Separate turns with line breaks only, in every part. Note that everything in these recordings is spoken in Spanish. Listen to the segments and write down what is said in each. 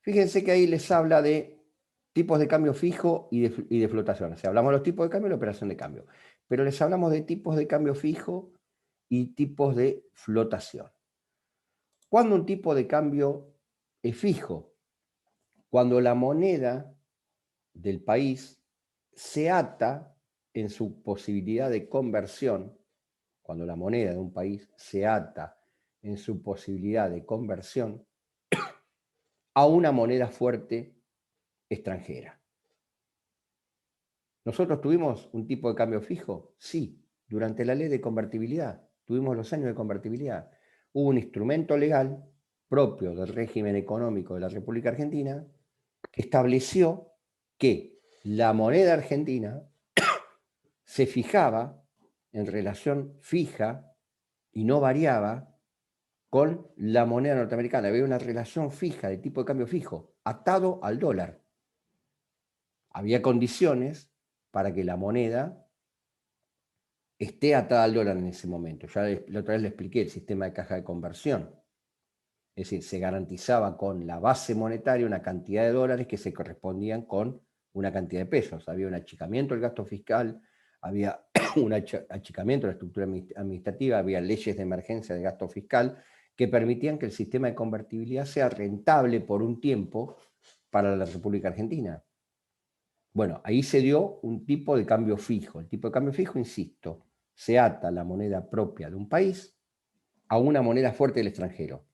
Fíjense que ahí les habla de tipos de cambio fijo y de flotación. O sea, hablamos de los tipos de cambio y la operación de cambio. Pero les hablamos de tipos de cambio fijo y tipos de flotación. ¿Cuándo un tipo de cambio es fijo? Cuando la moneda del país se ata en su posibilidad de conversión, cuando la moneda de un país se ata en su posibilidad de conversión a una moneda fuerte extranjera. ¿Nosotros tuvimos un tipo de cambio fijo? Sí, durante la ley de convertibilidad. Tuvimos los años de convertibilidad. Hubo un instrumento legal propio del régimen económico de la República Argentina que estableció que la moneda argentina se fijaba en relación fija y no variaba con la moneda norteamericana. Había una relación fija de tipo de cambio fijo, atado al dólar. Había condiciones para que la moneda esté atada al dólar en ese momento. Ya la otra vez le expliqué el sistema de caja de conversión. Es decir, se garantizaba con la base monetaria una cantidad de dólares que se correspondían con una cantidad de pesos. Había un achicamiento del gasto fiscal, había un achicamiento de la estructura administrativa, había leyes de emergencia de gasto fiscal que permitían que el sistema de convertibilidad sea rentable por un tiempo para la República Argentina. Bueno, ahí se dio un tipo de cambio fijo. El tipo de cambio fijo, insisto, se ata la moneda propia de un país a una moneda fuerte del extranjero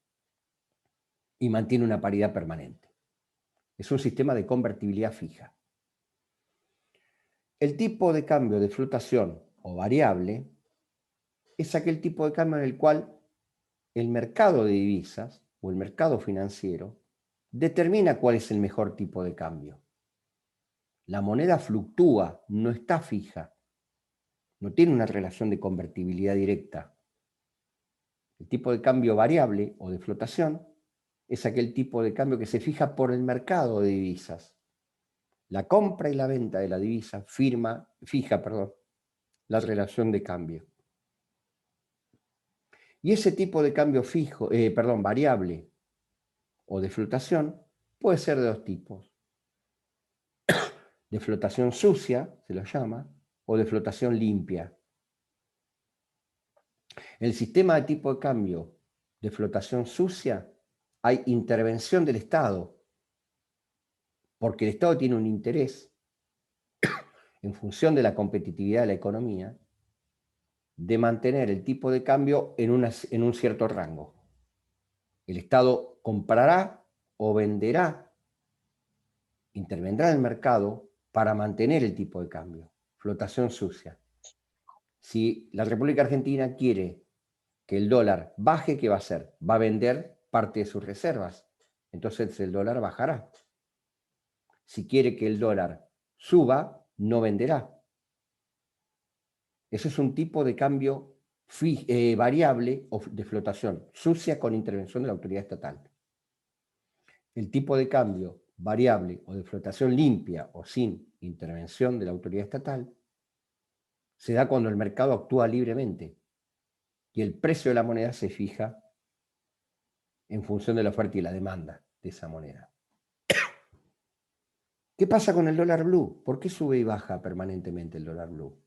y mantiene una paridad permanente. Es un sistema de convertibilidad fija. El tipo de cambio de flotación o variable es aquel tipo de cambio en el cual el mercado de divisas o el mercado financiero determina cuál es el mejor tipo de cambio. La moneda fluctúa, no está fija, no tiene una relación de convertibilidad directa. El tipo de cambio variable o de flotación es aquel tipo de cambio que se fija por el mercado de divisas. La compra y la venta de la divisa fija la relación de cambio. Y ese tipo de cambio variable o de flotación puede ser de dos tipos. De flotación sucia, se lo llama, o de flotación limpia. En el sistema de tipo de cambio de flotación sucia hay intervención del Estado, porque el Estado tiene un interés, en función de la competitividad de la economía, de mantener el tipo de cambio en un cierto rango. El Estado comprará o venderá, intervendrá en el mercado para mantener el tipo de cambio. Flotación sucia. Si la República Argentina quiere que el dólar baje, ¿qué va a hacer? Va a vender parte de sus reservas. Entonces el dólar bajará. Si quiere que el dólar suba, no venderá. Eso es un tipo de cambio variable o de flotación, sucia con intervención de la autoridad estatal. El tipo de cambio variable o de flotación limpia o sin intervención de la autoridad estatal se da cuando el mercado actúa libremente y el precio de la moneda se fija en función de la oferta y la demanda de esa moneda. ¿Qué pasa con el dólar blue? ¿Por qué sube y baja permanentemente el dólar blue?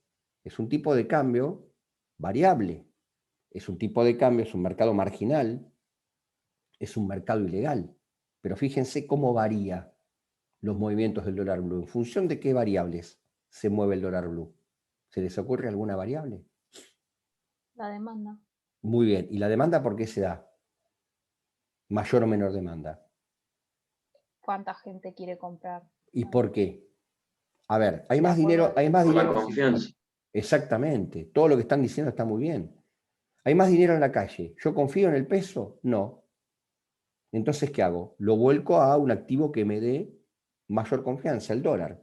Es un tipo de cambio variable, es un tipo de cambio, es un mercado marginal, es un mercado ilegal. Pero fíjense cómo varía los movimientos del dólar blue. ¿En función de qué variables se mueve el dólar blue? ¿Se les ocurre alguna variable?
La demanda.
Muy bien. ¿Y la demanda por qué se da? Mayor o menor demanda.
¿Cuánta gente quiere comprar?
¿Y por qué? A ver, hay
De
más
acuerdo
dinero,
al
hay más
Por la
dinero.
confianza.
Exactamente. Todo lo que están diciendo está muy bien. Hay más dinero en la calle. ¿Yo confío en el peso? No. Entonces, ¿qué hago? Lo vuelco a un activo que me dé mayor confianza, el dólar.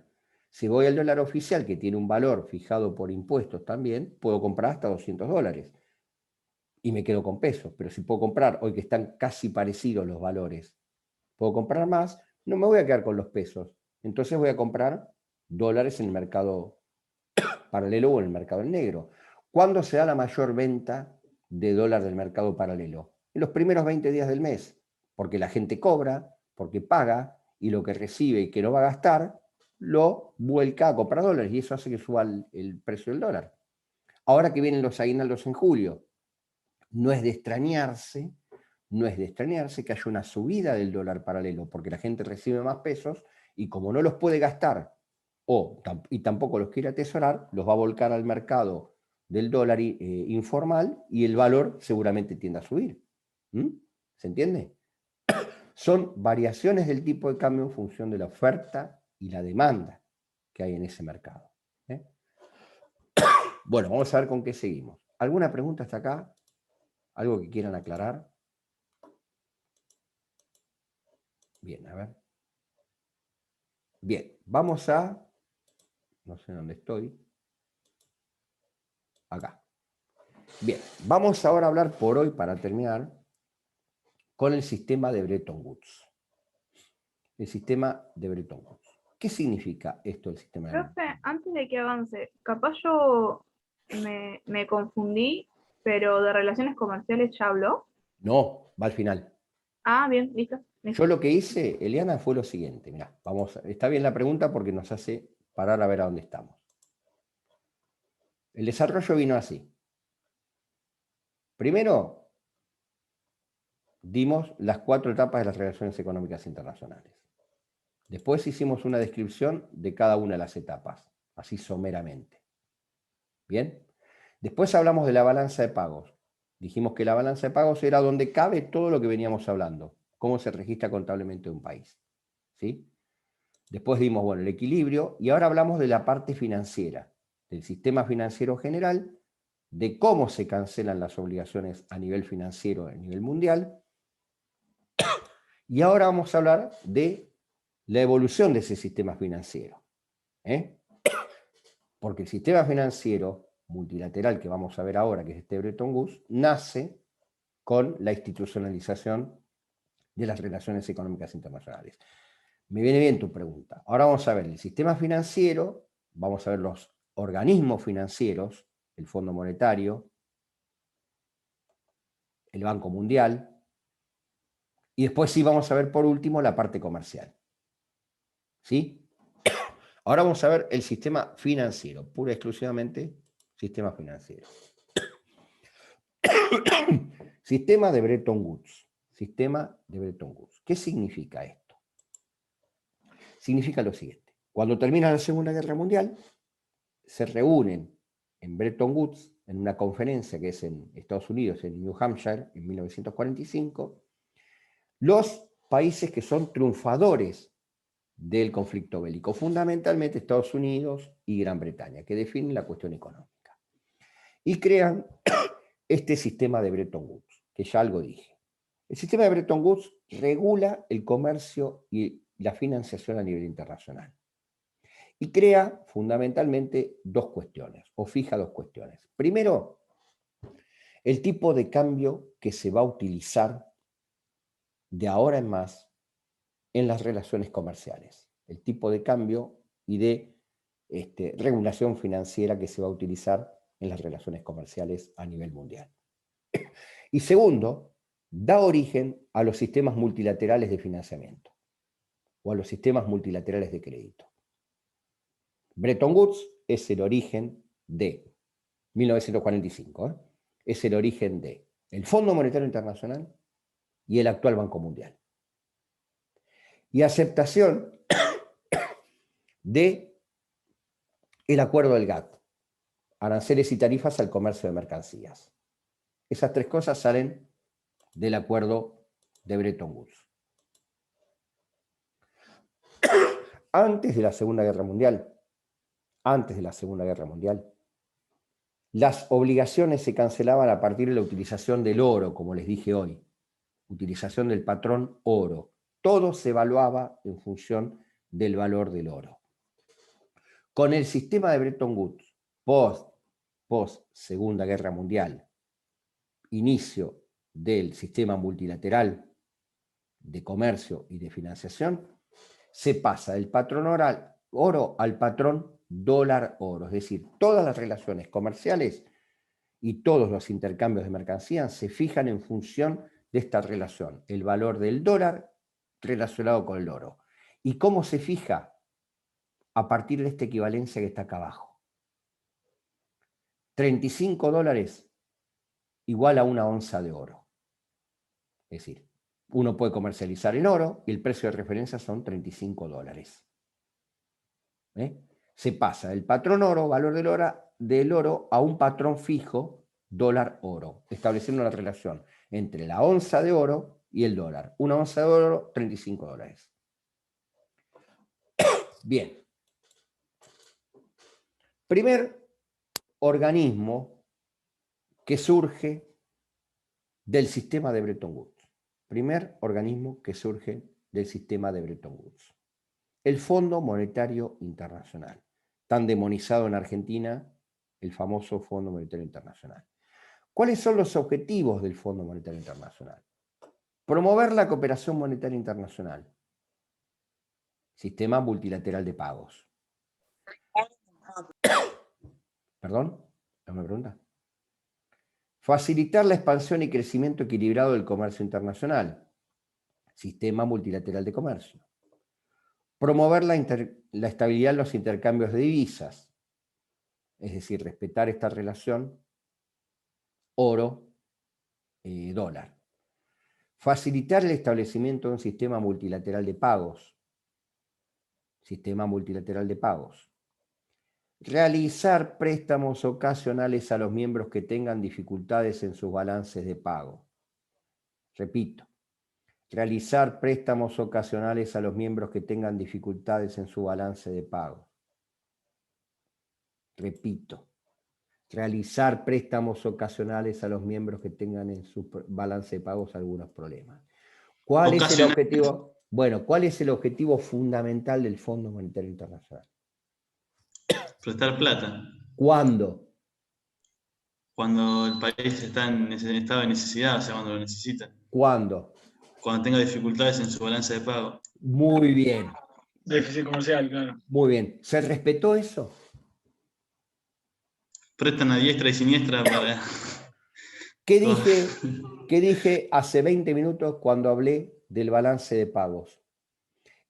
Si voy al dólar oficial, que tiene un valor fijado por impuestos también, puedo comprar hasta $200 y me quedo con pesos. Pero si puedo comprar, hoy que están casi parecidos los valores, puedo comprar más, no me voy a quedar con los pesos. Entonces voy a comprar dólares en el mercado paralelo o en el mercado negro. ¿Cuándo se da la mayor venta de dólar del mercado paralelo? En los primeros 20 días del mes, porque la gente cobra, porque paga y lo que recibe y que no va a gastar, lo vuelca a comprar dólares y eso hace que suba el precio del dólar. Ahora que vienen los aguinaldos en julio, no es de extrañarse que haya una subida del dólar paralelo, porque la gente recibe más pesos y como no los puede gastar y tampoco los quiere atesorar, los va a volcar al mercado del dólar informal y el valor seguramente tiende a subir. ¿Mm? ¿Se entiende? Son variaciones del tipo de cambio en función de la oferta y la demanda que hay en ese mercado. ¿Eh? Bueno, vamos a ver con qué seguimos. ¿Alguna pregunta hasta acá? ¿Algo que quieran aclarar? Bien, a ver. Bien, vamos a... No sé dónde estoy. Acá. Bien, vamos ahora a hablar por hoy, para terminar, con el sistema de Bretton Woods. El sistema de Bretton Woods. ¿Qué significa esto del sistema de Bretton
Profe,
Woods?
antes de que avance, capaz yo me confundí, pero de relaciones comerciales ya habló.
No, va al final.
Ah, bien, listo.
Yo lo que hice, Eliana, fue lo siguiente. Mirá, está bien la pregunta porque nos hace parar a ver a dónde estamos. El desarrollo vino así. Primero, dimos las 4 etapas de las relaciones económicas internacionales. Después hicimos una descripción de cada una de las etapas, así someramente. ¿Bien? Después hablamos de la balanza de pagos. Dijimos que la balanza de pagos era donde cabe todo lo que veníamos hablando, cómo se registra contablemente un país. ¿Sí? Después dimos, bueno, el equilibrio y ahora hablamos de la parte financiera, del sistema financiero general, de cómo se cancelan las obligaciones a nivel financiero, a nivel mundial. Y ahora vamos a hablar de la evolución de ese sistema financiero. Porque el sistema financiero multilateral que vamos a ver ahora, que es este Bretton Woods, nace con la institucionalización de las relaciones económicas internacionales. Me viene bien tu pregunta. Ahora vamos a ver el sistema financiero, vamos a ver los organismos financieros, el Fondo Monetario, el Banco Mundial, y después sí vamos a ver por último la parte comercial. ¿Sí? Ahora vamos a ver el sistema financiero, pura y exclusivamente sistema financiero. Sistema de Bretton Woods. Sistema de Bretton Woods. ¿Qué significa esto? Significa lo siguiente. Cuando termina la Segunda Guerra Mundial, se reúnen en Bretton Woods, en una conferencia que es en Estados Unidos, en New Hampshire, en 1945, los países que son triunfadores del conflicto bélico, fundamentalmente Estados Unidos y Gran Bretaña, que definen la cuestión económica. Y crean este sistema de Bretton Woods, que ya algo dije. El sistema de Bretton Woods regula el comercio y la financiación a nivel internacional. Y crea fundamentalmente dos cuestiones, o fija dos cuestiones. Primero, el tipo de cambio que se va a utilizar de ahora en más en las relaciones comerciales. El tipo de cambio y de regulación financiera que se va a utilizar en las relaciones comerciales a nivel mundial. Y segundo, da origen a los sistemas multilaterales de financiamiento o a los sistemas multilaterales de crédito. Bretton Woods es el origen de 1945, es el origen de el Fondo Monetario Internacional y el actual Banco Mundial. Y aceptación de el acuerdo del GATT, aranceles y tarifas al comercio de mercancías. Esas tres cosas salen del acuerdo de Bretton Woods. Antes de la Segunda Guerra Mundial, las obligaciones se cancelaban a partir de la utilización del oro, como les dije hoy, utilización del patrón oro. Todo se evaluaba en función del valor del oro. Con el sistema de Bretton Woods, post Segunda Guerra Mundial, inicio del sistema multilateral de comercio y de financiación, se pasa del patrón oro al patrón dólar-oro. Es decir, todas las relaciones comerciales y todos los intercambios de mercancías se fijan en función de esta relación, el valor del dólar relacionado con el oro. ¿Y cómo se fija? A partir de esta equivalencia que está acá abajo. $35 igual a una onza de oro. Es decir, uno puede comercializar en oro y el precio de referencia son $35. Se pasa del patrón oro, valor del oro, a un patrón fijo, dólar oro, estableciendo una relación entre la onza de oro y el dólar. Una onza de oro, $35. Bien. Primer organismo que surge del sistema de Bretton Woods. Primer organismo que surge del sistema de Bretton Woods. El Fondo Monetario Internacional, tan demonizado en Argentina, el famoso Fondo Monetario Internacional. ¿Cuáles son los objetivos del Fondo Monetario Internacional? Promover la cooperación monetaria internacional. Sistema multilateral de pagos. ¿Perdón? ¿Me pregunta? Facilitar la expansión y crecimiento equilibrado del comercio internacional. Sistema multilateral de comercio. Promover la estabilidad en los intercambios de divisas. Es decir, respetar esta relación oro-dólar. Facilitar el establecimiento de un sistema multilateral de pagos. Sistema multilateral de pagos. Realizar préstamos ocasionales a los miembros que tengan dificultades en sus balances de pago. Repito, realizar préstamos ocasionales a los miembros que tengan dificultades en su balance de pago. Repito, realizar préstamos ocasionales a los miembros que tengan en su balance de pagos algunos problemas. ¿Cuál es el objetivo? Bueno, ¿cuál es el objetivo fundamental del Fondo Monetario Internacional?
Prestar plata.
¿Cuándo?
Cuando el país está en estado de necesidad, o sea, cuando lo necesita.
¿Cuándo?
Cuando tenga dificultades en su balance de pago.
Muy bien.
Déficit comercial, claro.
Muy bien. ¿Se respetó eso?
Prestan a diestra y siniestra para...
¿Qué dije hace 20 minutos cuando hablé del balance de pagos?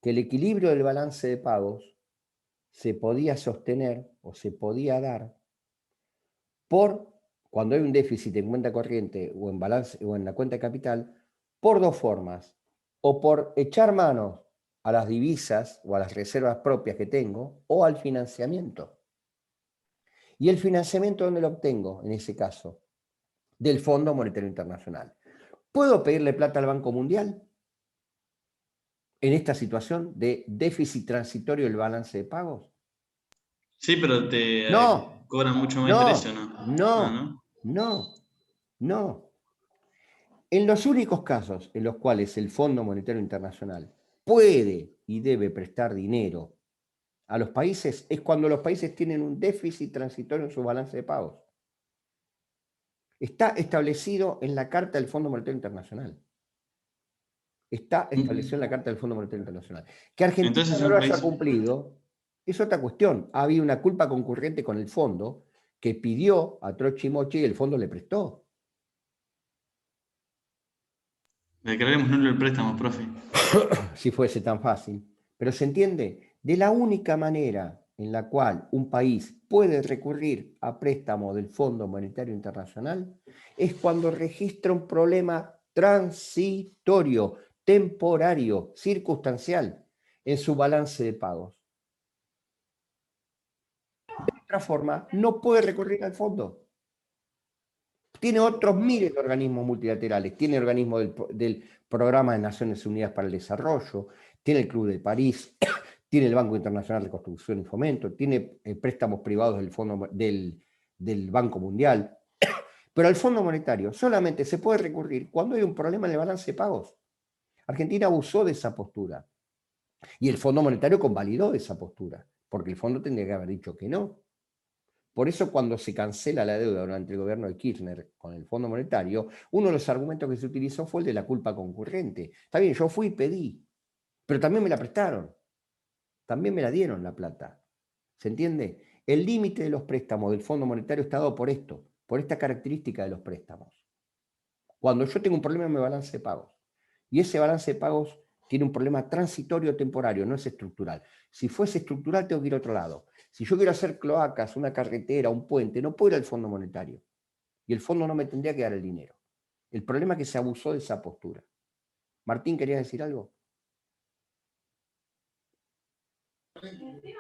Que el equilibrio del balance de pagos se podía sostener o se podía dar cuando hay un déficit en cuenta corriente o en balance o en la cuenta de capital, por dos formas. O por echar mano a las divisas o a las reservas propias que tengo, o al financiamiento. ¿Y el financiamiento dónde lo obtengo en ese caso? Del Fondo Monetario Internacional. ¿Puedo pedirle plata al Banco Mundial en esta situación de déficit transitorio del balance de pagos?
Sí, pero te
No,
cobran mucho más interés, ¿no?
No. En los únicos casos en los cuales el Fondo Monetario Internacional puede y debe prestar dinero a los países es cuando los países tienen un déficit transitorio en su balance de pagos. Está establecido en la Carta del Fondo Monetario Internacional. Está establecido en la Carta del Fondo Monetario Internacional. Que Argentina no lo haya cumplido es otra cuestión. Ha habido una culpa concurrente con el fondo que pidió a Troche y Moche y el fondo le prestó.
Declaremos nulo el préstamo, profe.
Si fuese tan fácil. Pero se entiende, de la única manera en la cual un país puede recurrir a préstamo del Fondo Monetario Internacional es cuando registra un problema transitorio, temporario, circunstancial en su balance de pagos. De otra forma, no puede recurrir al fondo. Tiene otros miles de organismos multilaterales. Tiene el organismo del Programa de Naciones Unidas para el Desarrollo, tiene el Club de París, tiene el Banco Internacional de Reconstrucción y Fomento, tiene préstamos privados del Banco Mundial. Pero al Fondo Monetario solamente se puede recurrir cuando hay un problema en el balance de pagos. Argentina abusó de esa postura. Y el Fondo Monetario convalidó esa postura, porque el fondo tendría que haber dicho que no. Por eso cuando se cancela la deuda durante el gobierno de Kirchner con el Fondo Monetario, uno de los argumentos que se utilizó fue el de la culpa concurrente. Está bien, yo fui y pedí, pero también me la prestaron. También me la dieron la plata. ¿Se entiende? El límite de los préstamos del Fondo Monetario está dado por esto, por esta característica de los préstamos. Cuando yo tengo un problema en mi balance de pagos, y ese balance de pagos Tiene un problema transitorio temporario, no es estructural. Si fuese estructural, tengo que ir a otro lado. Si yo quiero hacer cloacas, una carretera, un puente, no puedo ir al Fondo Monetario. Y el fondo no me tendría que dar el dinero. El problema es que se abusó de esa postura. Martín, ¿querías decir algo?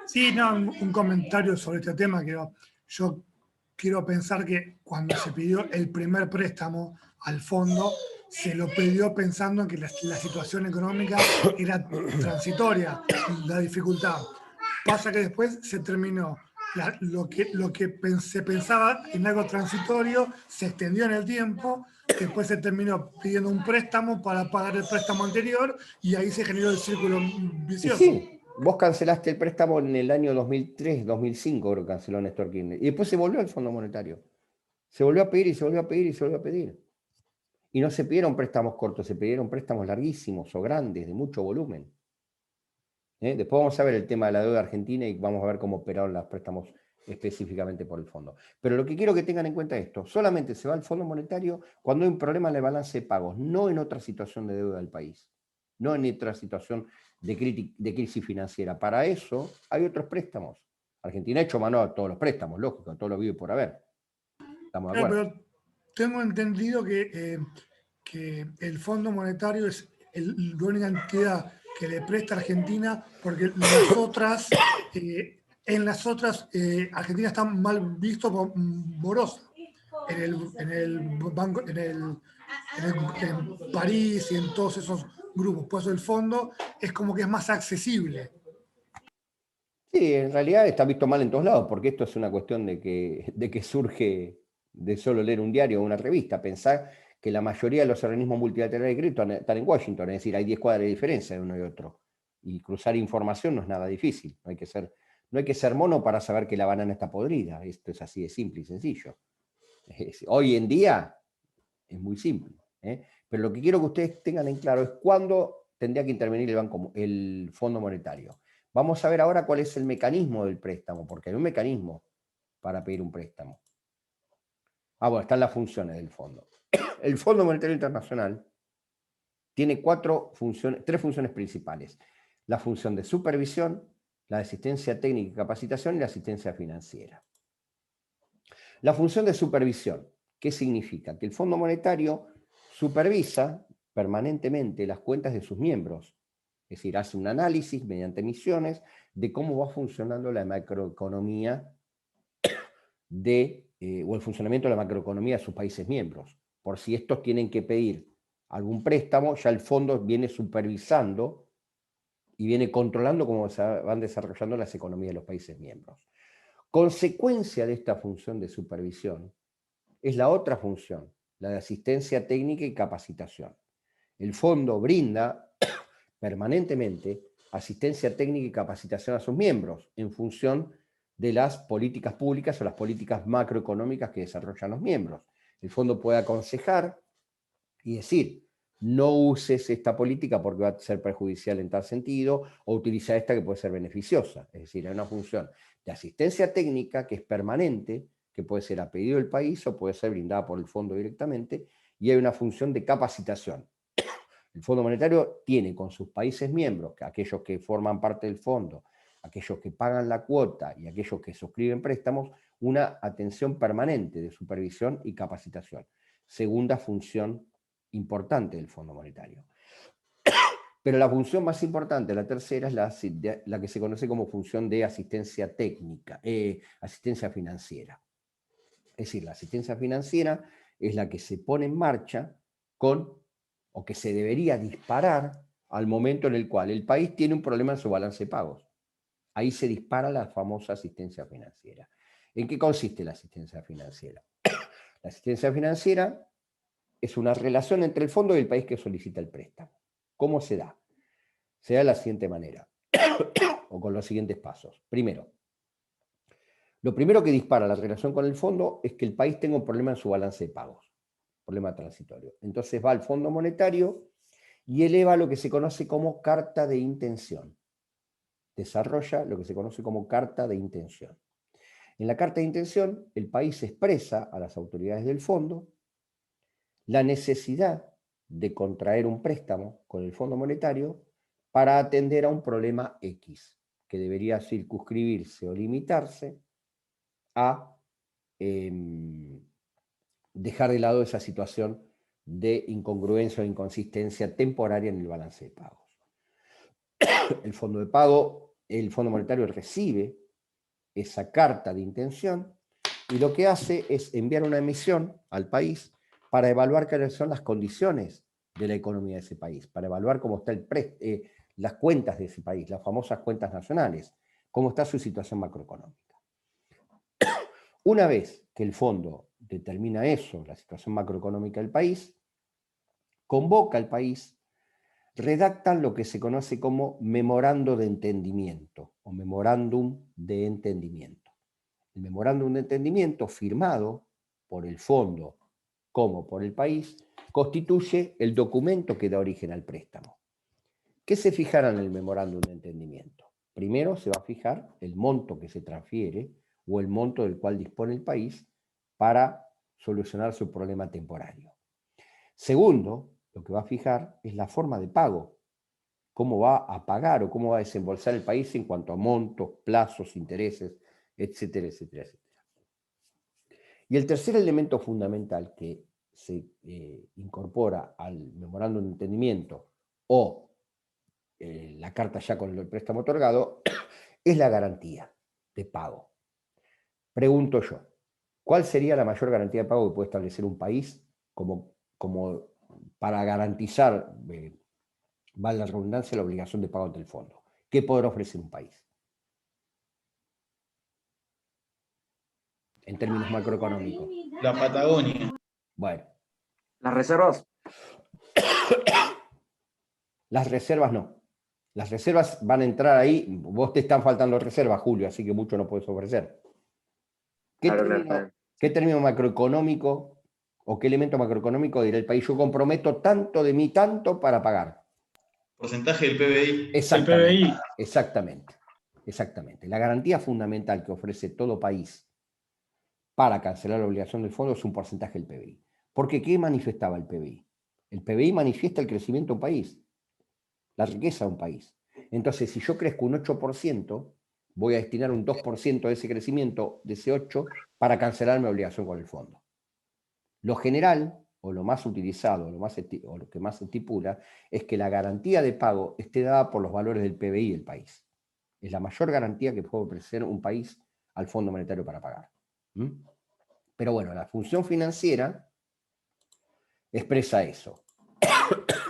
Sí, no, un comentario sobre este tema que yo quiero pensar que cuando se pidió el primer préstamo al fondo, se lo pidió pensando en que la situación económica era transitoria, la dificultad. Pasa que después se terminó. Lo que se pensaba en algo transitorio se extendió en el tiempo, después se terminó pidiendo un préstamo para pagar el préstamo anterior y ahí se generó el círculo
Y
vicioso.
sí, vos cancelaste el préstamo en el año 2003, 2005, creo que canceló Néstor Kirchner. Y después se volvió al Fondo Monetario. Se volvió a pedir y se volvió a pedir y se volvió a pedir. Y no se pidieron préstamos cortos, se pidieron préstamos larguísimos o grandes, de mucho volumen. Después vamos a ver el tema de la deuda argentina y vamos a ver cómo operaron los préstamos específicamente por el fondo. Pero lo que quiero que tengan en cuenta es esto, solamente se va al Fondo Monetario cuando hay un problema en el balance de pagos, no en otra situación de deuda del país, no en otra situación de crisis financiera. Para eso hay otros préstamos. Argentina ha hecho mano a todos los préstamos, lógico, todo lo vive por haber. ¿Estamos de acuerdo?
Pero tengo entendido que el Fondo Monetario es la única entidad que le presta a Argentina porque en las otras Argentina está mal visto por morosa en el banco, en París y en todos esos grupos. Por eso el fondo es como que es más accesible.
Sí, en realidad está visto mal en todos lados, porque esto es una cuestión de que surge de solo leer un diario o una revista. Pensar que la mayoría de los organismos multilaterales de crédito están en Washington, es decir, hay 10 cuadras de diferencia de uno y otro. Y cruzar información no es nada difícil. No hay que ser mono para saber que la banana está podrida. Esto es así de simple y sencillo. Hoy en día es muy simple. Pero lo que quiero que ustedes tengan en claro es cuándo tendría que intervenir el Fondo Monetario. Vamos a ver ahora cuál es el mecanismo del préstamo, porque hay un mecanismo para pedir un préstamo. Bueno, están las funciones del fondo. El Fondo Monetario Internacional tiene tres funciones principales. La función de supervisión, la de asistencia técnica y capacitación y la asistencia financiera. La función de supervisión, ¿qué significa? Que el Fondo Monetario supervisa permanentemente las cuentas de sus miembros. Es decir, hace un análisis mediante emisiones de cómo va funcionando la macroeconomía o el funcionamiento de la macroeconomía de sus países miembros. Por si estos tienen que pedir algún préstamo, ya el fondo viene supervisando y viene controlando cómo se van desarrollando las economías de los países miembros. Consecuencia de esta función de supervisión es la otra función, la de asistencia técnica y capacitación. El fondo brinda permanentemente asistencia técnica y capacitación a sus miembros en función de las políticas públicas o las políticas macroeconómicas que desarrollan los miembros. El fondo puede aconsejar y decir, no uses esta política porque va a ser perjudicial en tal sentido, o utiliza esta que puede ser beneficiosa. Es decir, hay una función de asistencia técnica que es permanente, que puede ser a pedido del país o puede ser brindada por el fondo directamente, y hay una función de capacitación. El Fondo Monetario tiene con sus países miembros, aquellos que forman parte del fondo, aquellos que pagan la cuota y aquellos que suscriben préstamos, una atención permanente de supervisión y capacitación. Segunda función importante del Fondo Monetario. Pero la función más importante, la tercera, es la que se conoce como función de asistencia técnica, asistencia financiera. Es decir, la asistencia financiera es la que se pone en marcha o que se debería disparar al momento en el cual el país tiene un problema en su balance de pagos. Ahí se dispara la famosa asistencia financiera. ¿En qué consiste la asistencia financiera? La asistencia financiera es una relación entre el fondo y el país que solicita el préstamo. ¿Cómo se da? Se da de la siguiente manera, o con los siguientes pasos. Primero, lo primero que dispara la relación con el fondo es que el país tenga un problema en su balance de pagos, problema transitorio. Entonces va al Fondo Monetario y eleva lo que se conoce como carta de intención. Desarrolla lo que se conoce como carta de intención. En la carta de intención, el país expresa a las autoridades del fondo la necesidad de contraer un préstamo con el Fondo Monetario para atender a un problema X, que debería circunscribirse o limitarse a dejar de lado esa situación de incongruencia o inconsistencia temporaria en el balance de pagos. El fondo de pago, el Fondo Monetario recibe esa carta de intención y lo que hace es enviar una emisión al país para evaluar cuáles son las condiciones de la economía de ese país, para evaluar cómo están las cuentas de ese país, las famosas cuentas nacionales, cómo está su situación macroeconómica. Una vez que el fondo determina eso, la situación macroeconómica del país, convoca al país, redactan lo que se conoce como memorando de entendimiento o memorándum de entendimiento. El memorándum de entendimiento firmado por el fondo como por el país constituye el documento que da origen al préstamo. ¿Qué se fijará en el memorándum de entendimiento? Primero se va a fijar el monto que se transfiere o el monto del cual dispone el país para solucionar su problema temporario. Segundo, lo que va a fijar es la forma de pago, cómo va a pagar o cómo va a desembolsar el país en cuanto a montos, plazos, intereses, etcétera, etcétera, etcétera. Y el tercer elemento fundamental que se incorpora al memorándum de entendimiento o la carta ya con el préstamo otorgado es la garantía de pago. Pregunto yo, ¿cuál sería la mayor garantía de pago que puede establecer un país como para garantizar, vale la redundancia, la obligación de pago ante el fondo? ¿Qué podrá ofrecer un país? En términos macroeconómicos.
La Patagonia.
Bueno,
Las reservas.
las reservas no. Las reservas van a entrar ahí, vos te están faltando reservas, Julio, así que mucho no puedes ofrecer.
Claro.
¿Qué término macroeconómico o qué elemento macroeconómico dirá el país? Yo comprometo tanto de mí, tanto para pagar.
Porcentaje del PBI.
Exactamente,
PBI.
exactamente. La garantía fundamental que ofrece todo país para cancelar la obligación del fondo es un porcentaje del PBI. Porque ¿qué manifestaba el PBI? El PBI manifiesta el crecimiento de un país, la riqueza de un país. Entonces, si yo crezco un 8%, voy a destinar un 2% de ese crecimiento, de ese 8%, para cancelar mi obligación con el fondo. Lo general, o lo más utilizado, o lo que más se estipula, es que la garantía de pago esté dada por los valores del PBI del país. Es la mayor garantía que puede ofrecer un país al Fondo Monetario para pagar. Pero bueno, la función financiera expresa eso.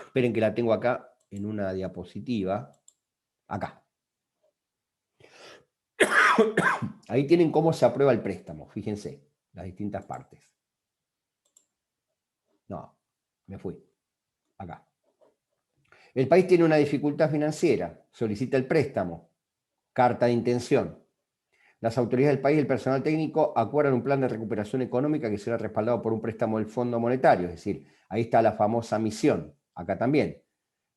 Esperen que la tengo acá en una diapositiva. Acá. Ahí tienen cómo se aprueba el préstamo, fíjense, las distintas partes. No, me fui. Acá. El país tiene una dificultad financiera, solicita el préstamo, carta de intención. Las autoridades del país y el personal técnico acuerdan un plan de recuperación económica que será respaldado por un préstamo del Fondo Monetario, es decir, ahí está la famosa misión, acá también.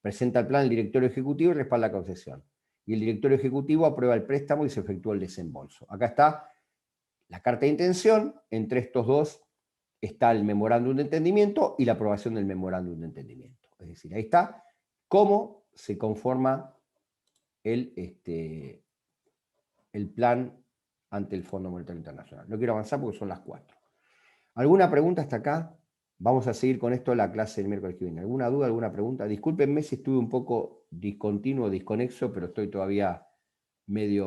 Presenta el plan el directorio ejecutivo y respalda la concesión. Y el directorio ejecutivo aprueba el préstamo y se efectúa el desembolso. Acá está la carta de intención, entre estos dos está el memorándum de entendimiento y la aprobación del memorándum de entendimiento. Es decir, ahí está cómo se conforma el plan ante el Fondo Monetario Internacional. No quiero avanzar porque son las 4. ¿Alguna pregunta hasta acá? Vamos a seguir con esto la clase del miércoles que viene. ¿Alguna duda, alguna pregunta? Discúlpenme si estuve un poco discontinuo, desconexo, pero estoy todavía medio